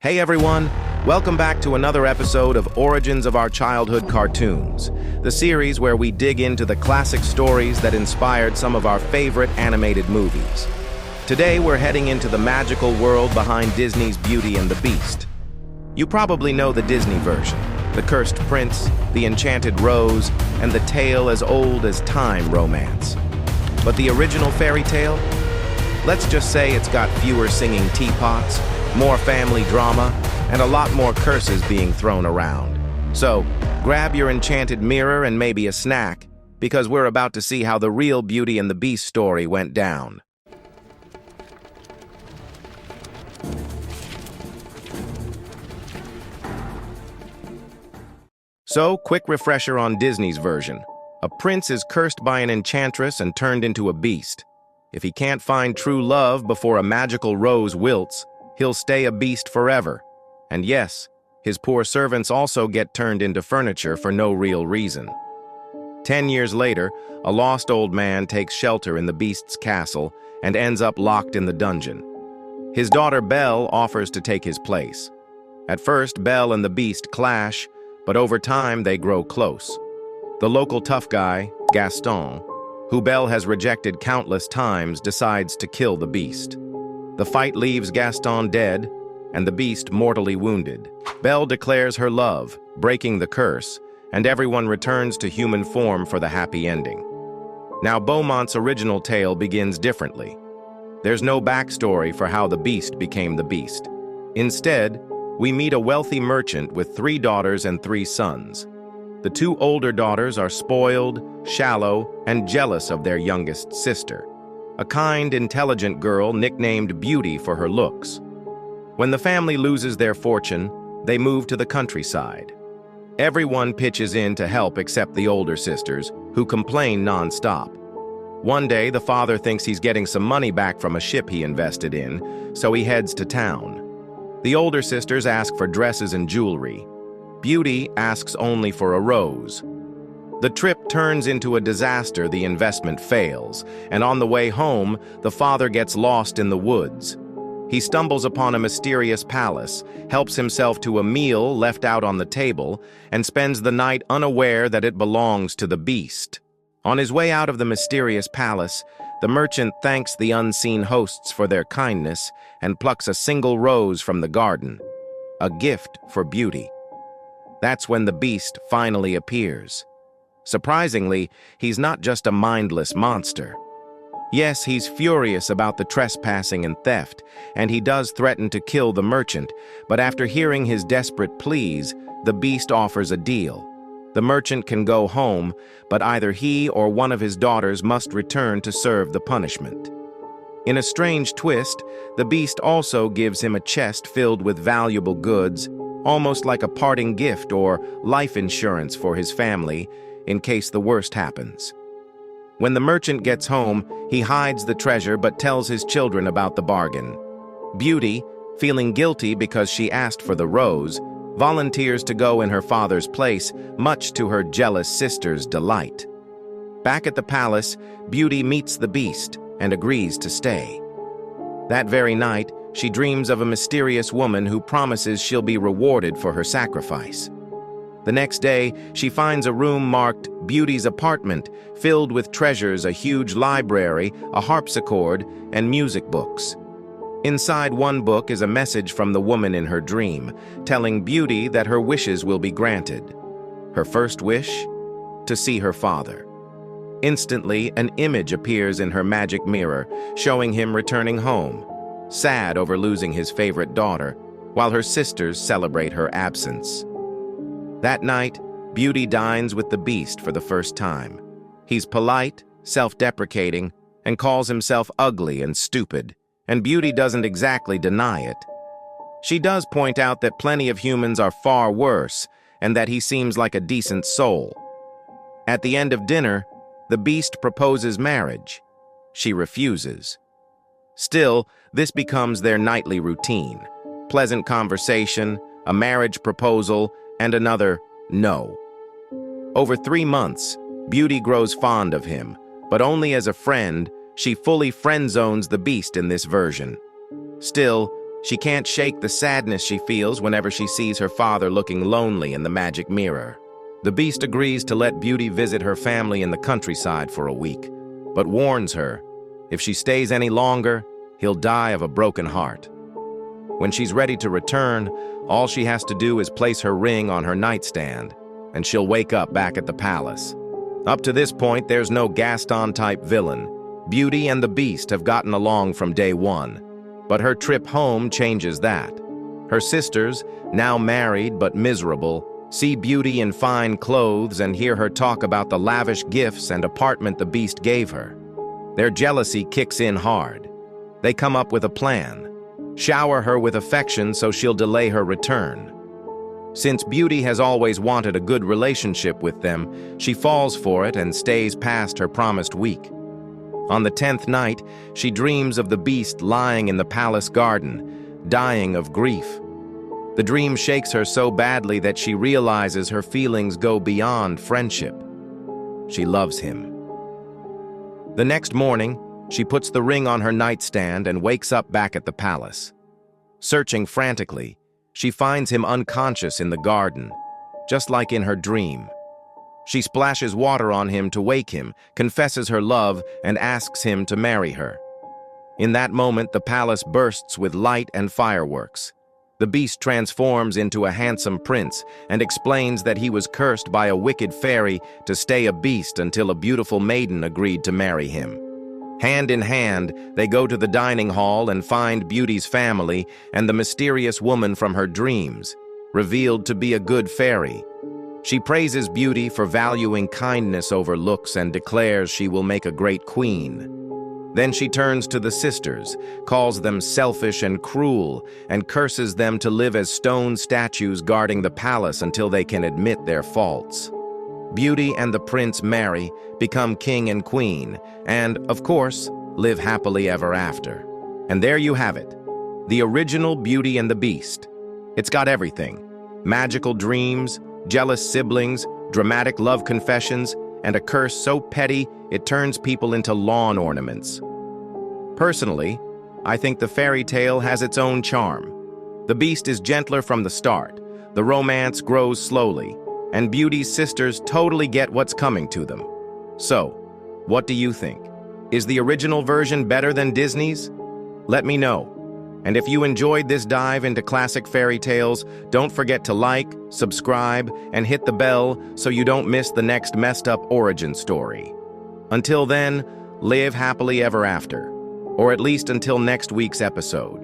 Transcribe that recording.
Hey everyone, welcome back to another episode of Origins of Our Childhood Cartoons, the series where we dig into the classic stories that inspired some of our favorite animated movies. Today we're heading into the magical world behind Disney's Beauty and the Beast. You probably know the Disney version, the Cursed Prince, the Enchanted Rose, and the tale as old as time romance. But the original fairy tale? Let's just say it's got fewer singing teapots, more family drama, and a lot more curses being thrown around. So, grab your enchanted mirror and maybe a snack, because we're about to see how the real Beauty and the Beast story went down. So, quick refresher on Disney's version. A prince is cursed by an enchantress and turned into a beast. If he can't find true love before a magical rose wilts, he'll stay a beast forever. And yes, his poor servants also get turned into furniture for no real reason. 10 years later, a lost old man takes shelter in the beast's castle and ends up locked in the dungeon. His daughter Belle offers to take his place. At first, Belle and the beast clash, but over time they grow close. The local tough guy, Gaston, who Belle has rejected countless times, decides to kill the beast. The fight leaves Gaston dead, and the beast mortally wounded. Belle declares her love, breaking the curse, and everyone returns to human form for the happy ending. Now Beaumont's original tale begins differently. There's no backstory for how the beast became the beast. Instead, we meet a wealthy merchant with 3 daughters and 3 sons. The 2 older daughters are spoiled, shallow, and jealous of their youngest sister, a kind, intelligent girl nicknamed Beauty for her looks. When the family loses their fortune, they move to the countryside. Everyone pitches in to help except the older sisters, who complain non-stop. One day, the father thinks he's getting some money back from a ship he invested in, so he heads to town. The older sisters ask for dresses and jewelry. Beauty asks only for a rose. The trip turns into a disaster. The investment fails, and on the way home, the father gets lost in the woods. He stumbles upon a mysterious palace, helps himself to a meal left out on the table, and spends the night unaware that it belongs to the beast. On his way out of the mysterious palace, the merchant thanks the unseen hosts for their kindness and plucks a single rose from the garden, a gift for Beauty. That's when the beast finally appears. Surprisingly, he's not just a mindless monster. Yes, he's furious about the trespassing and theft, and he does threaten to kill the merchant, but after hearing his desperate pleas, the beast offers a deal. The merchant can go home, but either he or one of his daughters must return to serve the punishment. In a strange twist, the beast also gives him a chest filled with valuable goods, almost like a parting gift or life insurance for his family, in case the worst happens. When the merchant gets home, he hides the treasure but tells his children about the bargain. Beauty, feeling guilty because she asked for the rose, volunteers to go in her father's place, much to her jealous sister's delight. Back at the palace, Beauty meets the beast and agrees to stay. That very night, she dreams of a mysterious woman who promises she'll be rewarded for her sacrifice. The next day, she finds a room marked Beauty's apartment, filled with treasures, a huge library, a harpsichord, and music books. Inside one book is a message from the woman in her dream, telling Beauty that her wishes will be granted. Her first wish? To see her father. Instantly, an image appears in her magic mirror, showing him returning home, sad over losing his favorite daughter, while her sisters celebrate her absence. That night, Beauty dines with the beast for the first time. He's polite, self-deprecating, and calls himself ugly and stupid, and Beauty doesn't exactly deny it. She does point out that plenty of humans are far worse, and that he seems like a decent soul. At the end of dinner, the beast proposes marriage. She refuses. Still, this becomes their nightly routine. Pleasant conversation, a marriage proposal, and another no. Over 3 months, Beauty grows fond of him, but only as a friend. She fully friend-zones the beast in this version. Still, She can't shake the sadness she feels whenever she sees her father looking lonely in the magic mirror. The Beast agrees to let Beauty visit her family in the countryside for a week, but warns her, if she stays any longer, he'll die of a broken heart. When she's ready to return, all she has to do is place her ring on her nightstand, and she'll wake up back at the palace. Up to this point, there's no Gaston-type villain. Beauty and the Beast have gotten along from day one, but her trip home changes that. Her sisters, now married but miserable, see Beauty in fine clothes and hear her talk about the lavish gifts and apartment the Beast gave her. Their jealousy kicks in hard. They come up with a plan. Shower her with affection so she'll delay her return. Since Beauty has always wanted a good relationship with them, she falls for it and stays past her promised week. On the 10th night, she dreams of the Beast lying in the palace garden, dying of grief. The dream shakes her so badly that she realizes her feelings go beyond friendship. She loves him. The next morning, she puts the ring on her nightstand and wakes up back at the palace. Searching frantically, she finds him unconscious in the garden, just like in her dream. She splashes water on him to wake him, confesses her love, and asks him to marry her. In that moment, the palace bursts with light and fireworks. The Beast transforms into a handsome prince and explains that he was cursed by a wicked fairy to stay a beast until a beautiful maiden agreed to marry him. Hand in hand, they go to the dining hall and find Beauty's family and the mysterious woman from her dreams, revealed to be a good fairy. She praises Beauty for valuing kindness over looks and declares she will make a great queen. Then she turns to the sisters, calls them selfish and cruel, and curses them to live as stone statues guarding the palace until they can admit their faults. Beauty and the prince marry, become king and queen, and, of course, live happily ever after. And there you have it, the original Beauty and the Beast. It's got everything: magical dreams, jealous siblings, dramatic love confessions, and a curse so petty it turns people into lawn ornaments. Personally, I think the fairy tale has its own charm. The Beast is gentler from the start, the romance grows slowly, and Beauty's sisters totally get what's coming to them. So, what do you think? Is the original version better than Disney's? Let me know. And if you enjoyed this dive into classic fairy tales, don't forget to like, subscribe, and hit the bell so you don't miss the next messed up origin story. Until then, live happily ever after, or at least until next week's episode.